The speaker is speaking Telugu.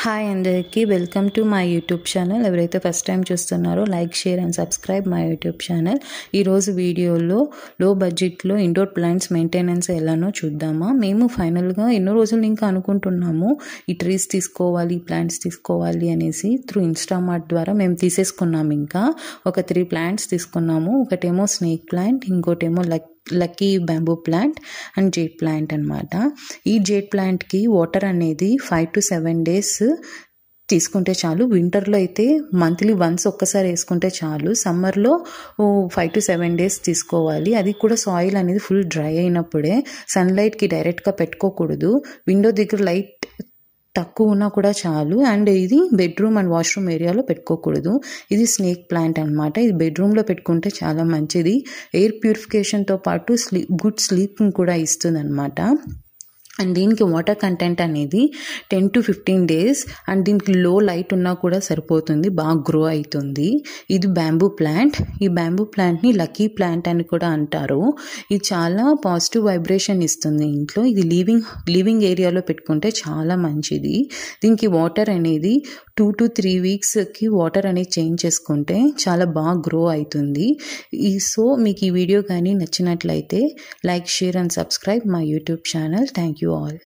హాయ్ అందరికీ welcome to my YouTube channel. ఎవరైతే ఫస్ట్ టైం చూస్తున్నారో like, share and subscribe my YouTube channel. ఈరోజు వీడియోలో లో బడ్జెట్లో ఇండోర్ ప్లాంట్స్ మెయింటెనెన్స్ ఎలానో చూద్దామా. మేము ఫైనల్గా ఎన్నో రోజులు ఇంకా అనుకుంటున్నాము ఈ ట్రీస్ తీసుకోవాలి, ప్లాంట్స్ తీసుకోవాలి అనేసి. త్రూ ఇన్స్టామార్ట్ ద్వారా మేము తీసేసుకున్నాము. ఇంకా ఒక 3 ప్లాంట్స్ తీసుకున్నాము. ఒకటేమో స్నేక్ ప్లాంట్, ఇంకోటేమో lucky bamboo plant and jade plant అనమాట. ఈ జేడ్ ప్లాంట్కి వాటర్ అనేది 5 to 7 days తీసుకుంటే చాలు. వింటర్లో అయితే మంత్లీ వన్స్ ఒక్కసారి వేసుకుంటే చాలు. సమ్మర్లో 5 to 7 days తీసుకోవాలి. అది కూడా సాయిల్ అనేది ఫుల్ డ్రై అయినప్పుడే. సన్లైట్కి డైరెక్ట్గా పెట్టుకోకూడదు. విండో దగ్గర లైట్ తక్కువ ఉన్నా కూడా చాలు. అండ్ ఇది బెడ్రూమ్ అండ్ వాష్రూమ్ ఏరియాలో పెట్టుకోకూడదు. ఇది స్నేక్ ప్లాంట్ అనమాట. ఇది బెడ్రూమ్లో పెట్టుకుంటే చాలా మంచిది. ఎయిర్ ప్యూరిఫికేషన్తో పాటు గుడ్ స్లీప్ని కూడా ఇస్తుంది అనమాట. అండ్ దీనికి వాటర్ కంటెంట్ అనేది 10 to 15 days అండ్ దీనికి లో లైట్ ఉన్నా కూడా సరిపోతుంది, బాగా గ్రో అవుతుంది. ఇది బ్యాంబూ ప్లాంట్. ఈ బ్యాంబూ ప్లాంట్ని లక్కీ ప్లాంట్ అని కూడా అంటారు. ఇది చాలా పాజిటివ్ వైబ్రేషన్ ఇస్తుంది ఇంట్లో. ఇది లివింగ్ ఏరియాలో పెట్టుకుంటే చాలా మంచిది. దీనికి వాటర్ అనేది 2 to 3 weeksకి వాటర్ అనేది చేంజ్ చేసుకుంటే చాలా బాగా గ్రో అవుతుంది. సో మీకు ఈ వీడియో కానీ నచ్చినట్లయితే like, share and subscribe my YouTube channel. Thank you all.